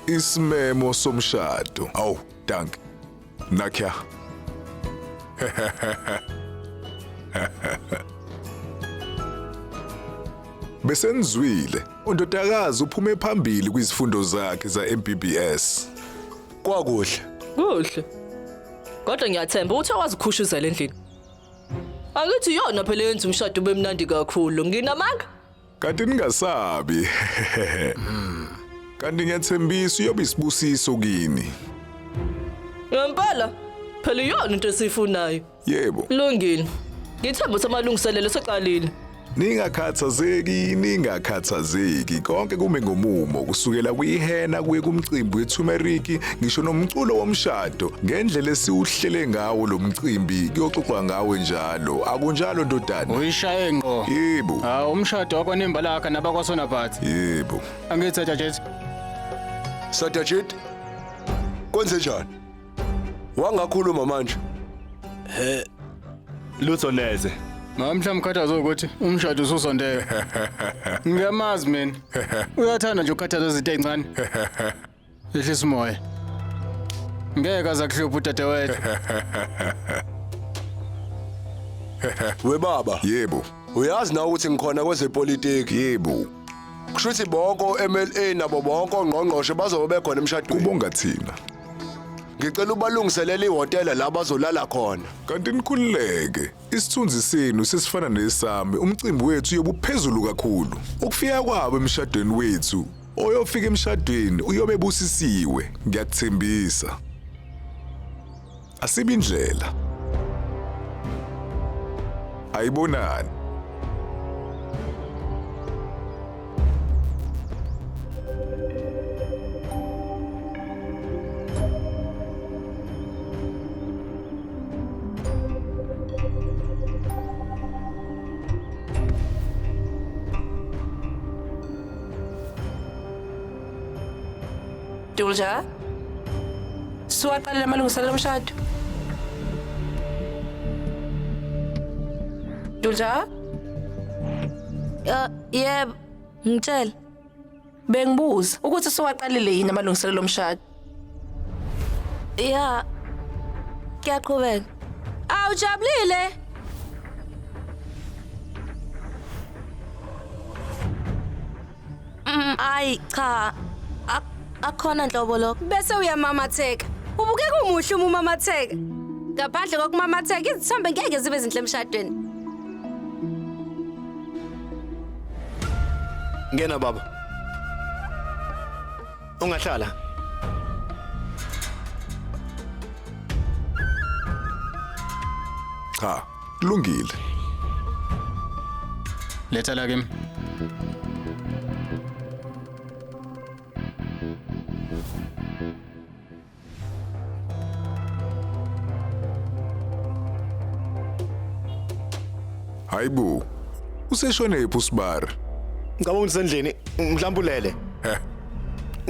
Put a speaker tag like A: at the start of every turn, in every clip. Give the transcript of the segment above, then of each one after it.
A: Isimemo somshado. Awu, dank. Nakya. Besenizwile, undodakazi uphume phambili kwizifundo zakhe za-MBBS.
B: Kwakuhle.
C: Kuhle. Kodwa ngiyathemba ukuthi awazikhushuzela endlini. Angithi yona phela yenza umshado bemnandi kakhulu. Nginamanga?
A: Kanti ningasabi. Kanti ngiyathembisa uyobe isibusiso kini.
C: Ngempela phela yona into esifunayo.
A: Yebo.
C: Lungile. Ngithemba ukuthi amalungiselelo seqalile.
A: Ningakhathazeki konke kume ngomumo kusukela kuyihena kuye kumcimbi weTumeriki ngisho nomculo womshado ngendlela esiuhlele ngawo lo mcimbi kuyoxoxwa ngawe njalo akunjalo ndodana
D: Uyishaye ngqo.
A: Yebo
D: Umshado wakwaNemba lakhe nabakwaSonaphathi.
A: Yebo
D: Angithi Jajet.
B: Satajit. Kwenze njani? Wangakhuluma manje?
E: Lutho neze.
D: Namhla mkhathazo ukuthi umshado ususondele. Ngiyamazi mina. Uyathanda nje ukukhathaza izinto ezincane. Ehlisa umoya. Ngeke azakuhlupha udadewethu.
B: We baba.
A: Yebo
B: Uyazi na ukuthi ngikhona kwezepolitiki?
A: Yebo
B: Kushuthi bonke MLA nabo bonke ongqongqoshe bazobe bekhona emshadweni.
A: kubonga thina
B: Ngicela ubalungiselele ihhotela la bazolala khona.
A: kanti nikhululeke isithunzi senu sesifana nesami umcimbi wethu uyobuphezulu kakhulu ukufika kwabo emshadweni wethu oyofika emshadweni uyobe busisiwe ngiyakuthembisa asibe indlela ayibonani
F: Dulja, suwaqalela amalungiselelo omshado. Dulja? Yebo, ngitshela. Bengibuza ukuthi suwaqalile yini amalungiselelo omshado. Ya, kuyaqhubeka. Awujabulile? Ay cha. Akhona nhlobo lokho.
G: Bese uyamamatheka. Ubuke kumuhle umamatheka. Ngaphandle kokumamatheka izithombe ngeke zibe zinhle emshadweni.
E: Ngena baba. Ungahlala.
A: cha kulungile
D: Letha la kimi.
A: hayibo useshone ephu sibari
E: Ngicabanga usendlini mhlawumbe ulele.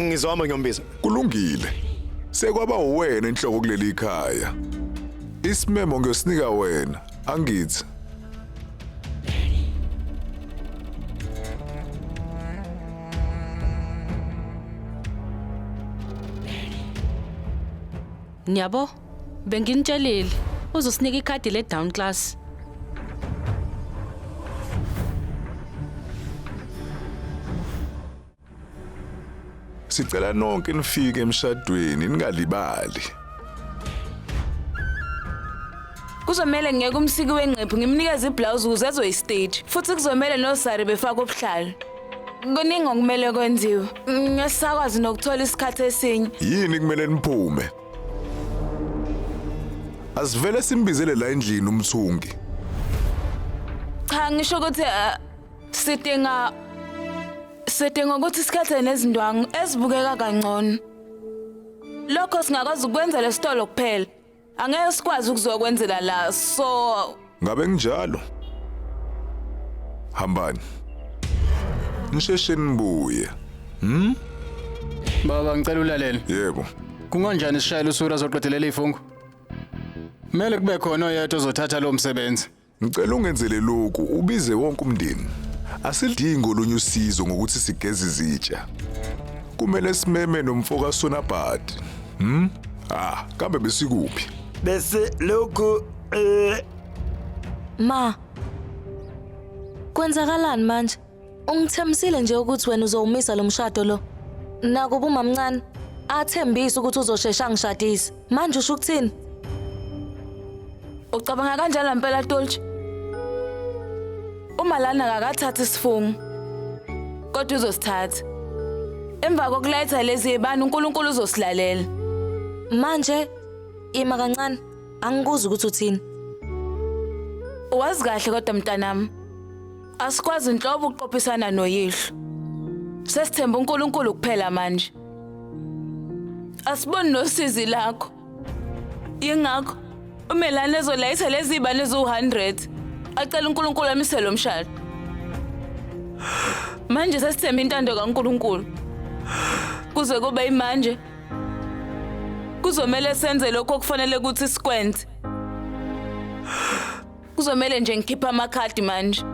E: Ngizoma ngiyombiza.
A: kulungile sekwaba uwena inhloko kuleli ikhaya isimemo ngiyosinika wena angithi
H: Nyabo, benginitshelile uzosinika ikhadi le down class.
A: sicela nonke nifike emshadweni ningalibali
I: Kuzomela ngeke umsiki wenqephu ngimnikeze iblouse ukuze ezoyistage futhi kuzomela nosari befaka ubuhlalo. Kuningi okumele kwenziwe. Ngesakwazi nokuthola isikhathi esinye.
A: yini kumele niphume asivele simbizele la endlini umthungi
I: Cha ngisho ukuthi sidinga ukuthi isikhathe nezindwangu ezibukeka kangcono. Lokho singakwazi ukwenza lesitolo kuphela. Angeke sikwazi ukuzokwenzela la so
A: ngabe kunjalo hambani nisheshe nibuye
D: Baba ngicela ulalele.
A: yebo
D: Kunganjani sishayela usura zoqedelela ifungo? Mele kube khona oyedwa ozothatha lo msebenzi.
A: ngicela ungenzele lokhu ubize wonke umndeni asidingi olunye usizo ngokuthi sigeze izitsha kumele simeme nomfoka Sonapati. Kambe besikuphi?
E: Bese lokhu
F: Ma. Kwenzakalani manje? Ungithembisile nje ukuthi wena uzowumisa lo mshado lo. Nakuba umamncane athembisa ukuthi uzoshesha ngishadise. Manje usho ukuthini?
I: Ucabanga kanjalo impela Tolchi? Uma lana akathatha isifungo. Kodwa uzosithatha. Emva kokuletha lezi ibani uNkulunkulu uzosilalela.
F: Manje ima kancane angikuzi ukuthi uthini.
I: Wazi kahle kodwa mntanami. Asikwazi inhlobo ukuqophisana noyihlo. Sesithemba uNkulunkulu kuphela manje. Asiboni nosizi lakho. Yingakho umelane ezolayitha lezi ibane ezu100. Acela uNkulunkulu amise lo mshado. Manje sesithemba intando kaNkulunkulu. Kuze kube imanje. Kuzomela senze lokho okufanele ukuthi sikwenze. Kuzomela nje ngikhipha amakhadi manje.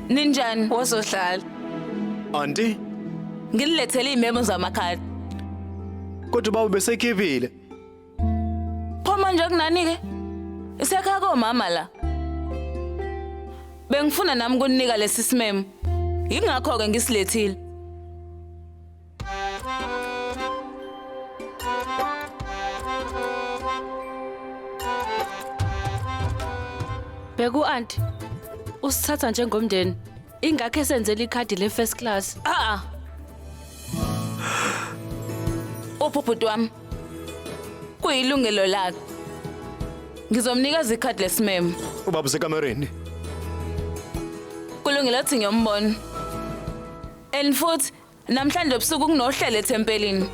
I: Ninjani wozohlala?
E: Auntie,
I: Ngililethele imemo zamakhadi.
E: kodwa baba besekhiphile.
I: Pho manje kunani ke? Isekhaya komama la. Bengifuna nami kunika lesi simemo. Yingakho ke ngisilethile.
H: Beku auntie. Usithatha njengomndeni. Ingakho esenzele ikhadi le first class.
I: Ubhuti wami. Kuyilungelo lakhe. Ngizomnikeza ikhadi lesimemo.
E: Ubaba usekamereni.
I: Kulungile ukuthi ngiyombona. And futhi namhlanje ebusuku kunohlelo eTempelini.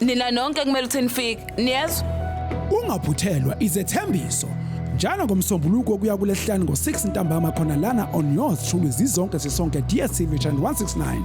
I: Nina nonke kumele ukuthi nifike. Niyezwa?
J: Ungaphuthelwa izethembiso. Njalo ngomsombuluko kuya kulesihlanu ngo6 ntambama khona lana on yours truly zizonke sisonke DSTV channel 169.